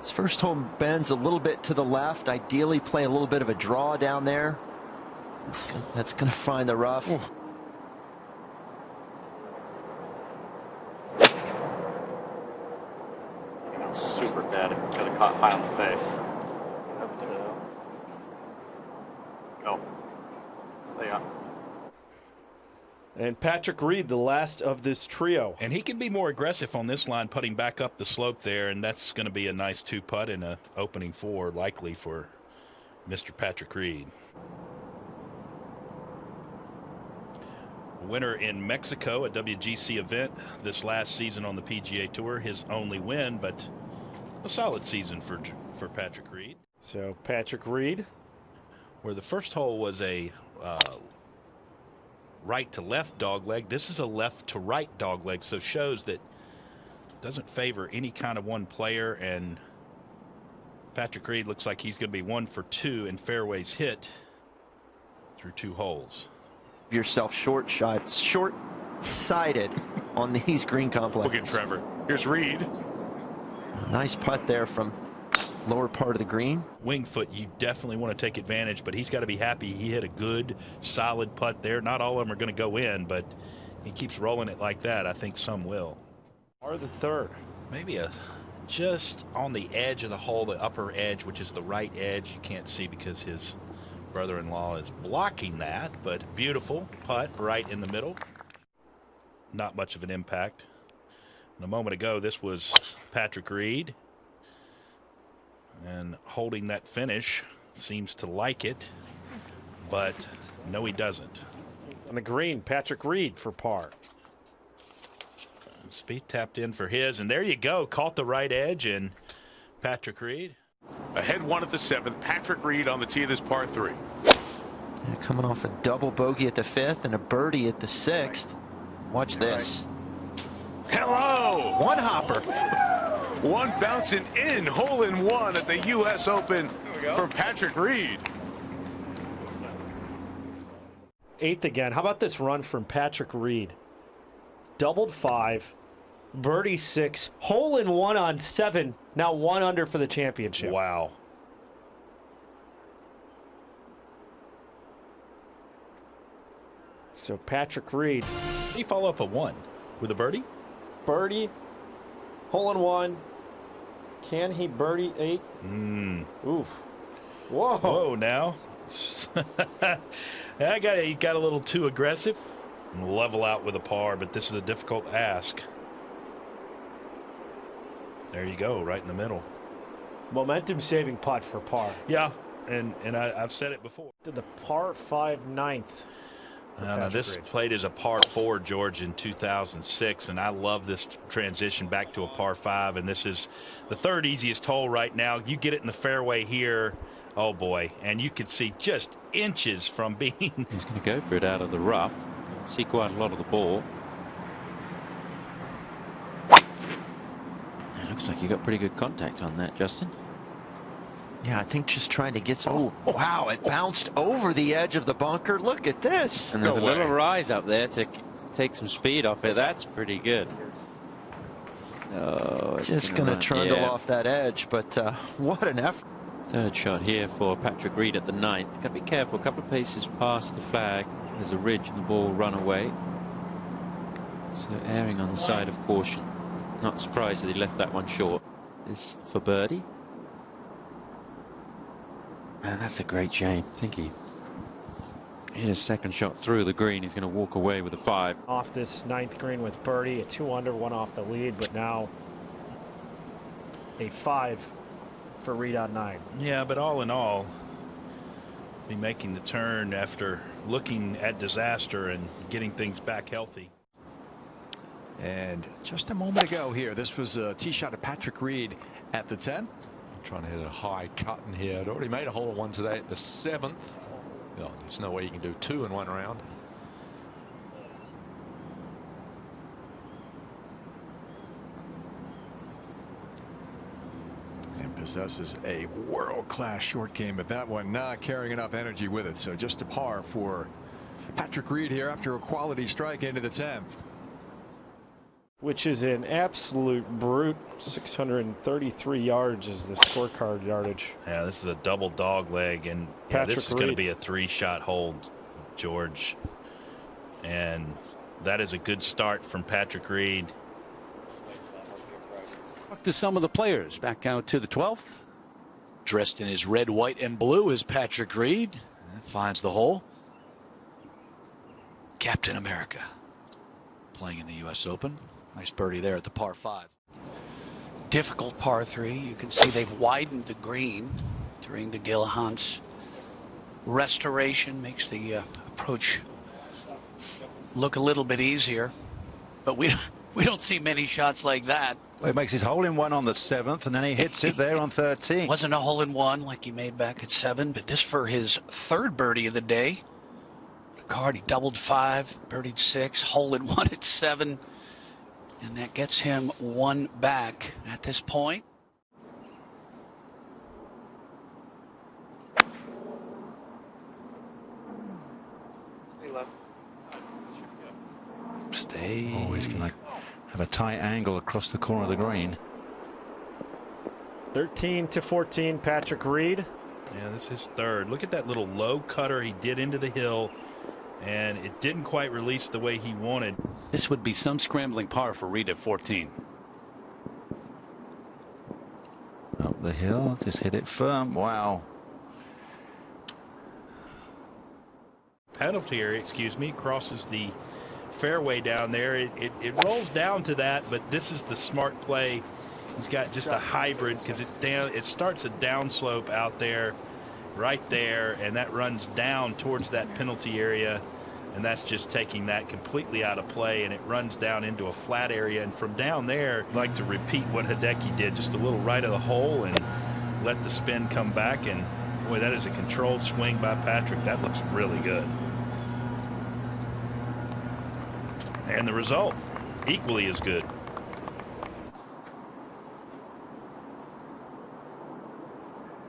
This first hole bends a little bit to the left. Ideally play a little bit of a draw down there. That's going to find the rough. Ooh. Super bad. Got it caught high on the face. Go. Stay on. And Patrick Reed, the last of this trio. And he can be more aggressive on this line, putting back up the slope there, and that's going to be a nice 2-putt in a opening 4, likely for Mr. Patrick Reed. Winner in Mexico, a WGC event this last season on the PGA Tour. His only win, but a solid season for Patrick Reed. So Patrick Reed, where the first hole was a right to left dogleg, this is a left to right dogleg, so shows that doesn't favor any kind of one player. And Patrick Reed looks like he's going to be 1 for 2 in fairways hit through 2 holes. Yourself short-sided on these green complexes. Look at Trevor. Here's Reed. Nice putt there from lower part of the green. Wing foot, you definitely want to take advantage, but he's got to be happy he hit a good, solid putt there. Not all of them are going to go in, but he keeps rolling it like that. I think some will. or the third. Maybe just on the edge of the hole, the upper edge, which is the right edge. You can't see because his brother-in-law is blocking that, but beautiful putt right in the middle. Not much of an impact. And a moment ago, this was Patrick Reed. And holding that finish, seems to like it, but no, he doesn't. On the green, Patrick Reed for par. Spieth tapped in for his, and there you go. Caught the right edge, and Patrick Reed. Ahead 1 at the 7th. Patrick Reed on the tee of this par 3. Yeah, coming off a double bogey at the 5th and a birdie at the 6th. Watch this. Hello! One hopper. One bouncing in, hole in one at the U.S. Open for Patrick Reed. 8th again. How about this run from Patrick Reed? Doubled 5, birdie 6, hole in one on 7. Now 1 under for the championship. Wow. So Patrick Reed. He follow up a 1 with a birdie? Birdie, hole in one. Can he birdie 8? Oof. Whoa. Whoa, now. He got a little too aggressive. Level out with a par, but this is a difficult ask. There you go, right in the middle. Momentum saving putt for par. Yeah, and I've said it before. To the par 5 9th. Now this played as a par 4, George, in 2006, and I love this transition back to a par 5, and this is the 3rd easiest hole right now. You get it in the fairway here, oh boy, and you can see just inches from being. He's going to go for it out of the rough. See quite a lot of the ball. It looks like you got pretty good contact on that, Justin. Yeah, I think just trying to get some. Oh, wow, it bounced over the edge of the bunker. Look at this. And there's a little rise up there to take some speed off it. That's pretty good. Oh, it's just going to trundle off that edge, but what an effort. 3rd shot here for Patrick Reed at the 9th. Got to be careful. A couple of paces past the flag. There's a ridge and the ball run away. So erring on the side of caution. Not surprised that he left that one short. This for birdie. Man, that's a great shame. I think he hit his 2nd shot through the green. He's going to walk away with a 5. Off this 9th green with birdie, a 2 under, 1 off the lead, but now a 5 for Reed on 9. Yeah, but all in all, be making the turn after looking at disaster and getting things back healthy. And just a moment ago here, this was a tee shot of Patrick Reed at the 10. Trying to hit a high cut in here. I'd already made a hole in one today at the 7th. Oh, there's no way you can do 2 in 1 round. And possesses a world-class short game, but that one not carrying enough energy with it. So just a par for Patrick Reed here after a quality strike into the 10th. which is an absolute brute. 633 yards is the scorecard yardage. Yeah, this is a double dog leg, and yeah, this is going to be a 3-shot hold, George. And that is a good start from Patrick Reed. To some of the players back out to the 12th. Dressed in his red, white, and blue is Patrick Reed. Finds the hole. Captain America playing in the U.S. Open. Nice birdie there at the par 5. Difficult par 3. You can see they've widened the green during the Gil Hans restoration. Makes the approach look a little bit easier, but we don't see many shots like that. Well, he makes his hole-in-one on the 7th, and then he hits it there on 13. Wasn't a hole-in-one like he made back at 7, but this for his 3rd birdie of the day. Ricard, he doubled 5, birdied 6, hole-in-one at 7, and that gets him 1 back at this point. Stay. Oh, he's going to have a tight angle across the corner of the green. 13 to 14, Patrick Reed. Yeah, this is his 3rd. Look at that little low cutter he did into the hill, and it didn't quite release the way he wanted. This would be some scrambling par for Reed at 14. Up the hill, just hit it firm. Wow. Penalty area, excuse me, crosses the fairway down there. It rolls down to that, but this is the smart play. He's got just a hybrid because it starts a downslope out there, right there, and that runs down towards that penalty area, and that's just taking that completely out of play, and it runs down into a flat area. And from down there, I'd like to repeat what Hideki did, just a little right of the hole and let the spin come back. And boy, that is a controlled swing by Patrick. That looks really good. And the result, equally as good.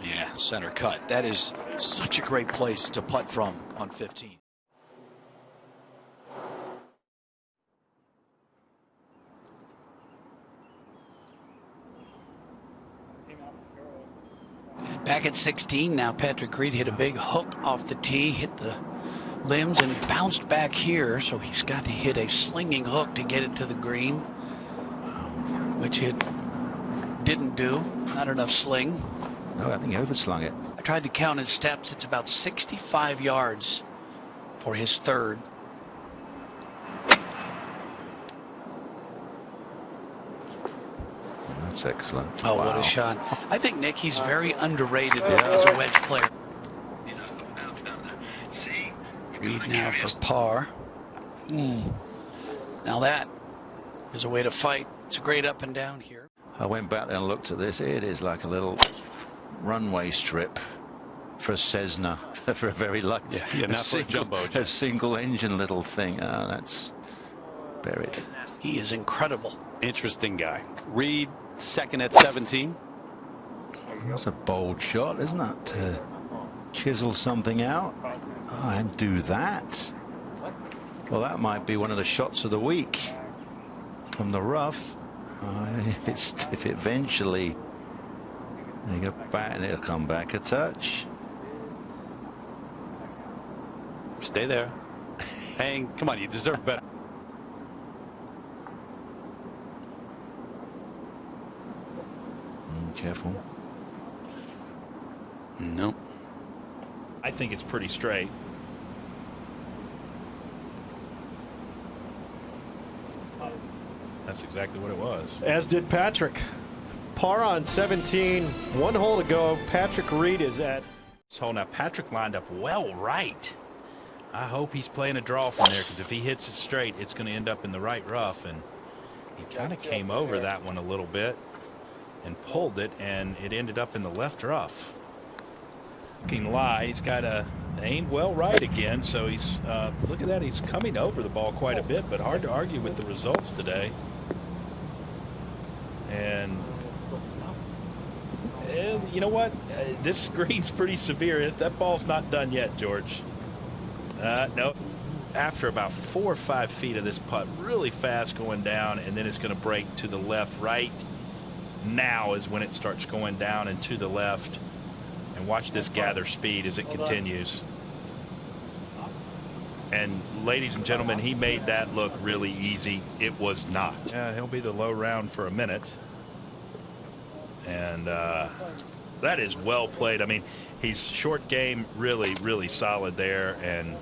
Yeah, center cut. That is such a great place to putt from on 15. Back at 16 now, Patrick Reed hit a big hook off the tee, hit the limbs, and bounced back here, so he's got to hit a slinging hook to get it to the green, which it didn't do. Not enough sling. No, I think he overslung it. I tried to count his steps. It's about 65 yards for his 3rd. That's excellent. Oh, wow. What a shot. I think, Nick, he's very underrated as a wedge player. Reed now for par. Now that is a way to fight. It's a great up and down here. I went back there and looked at this. It is like a little runway strip for a Cessna, for a very light, a single engine little thing. Oh, that's buried. He is incredible. Interesting guy. Reed, 2nd at 17. That's a bold shot, isn't it? To chisel something out. Oh, and do that. Well, that might be one of the shots of the week from the rough. If eventually they go back, and it'll come back a touch. Stay there. Hang. Come on, you deserve better. Careful. Nope. I think it's pretty straight. That's exactly what it was. As did Patrick. Par on 17, 1 hole to go. Patrick Reed is at. So now Patrick lined up well right. I hope he's playing a draw from there, because if he hits it straight, it's going to end up in the right rough. And he kind of came over that one a little bit and pulled it, and it ended up in the left rough. Looking lie, he's got aimed well right again, so he's look at that, he's coming over the ball quite a bit, but hard to argue with the results today. And you know what, this green's pretty severe. That ball's not done yet, George. No, after about 4 or 5 feet of this putt, really fast going down, and then it's going to break to the left. Right now is when it starts going down and to the left. And watch this gather speed as it continues. And ladies and gentlemen, he made that look really easy. It was not. Yeah, he'll be the low round for a minute. And that is well played. I mean, he's short game, really, really solid there. And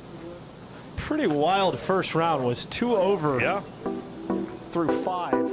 pretty wild first round. Was 2 over through 5.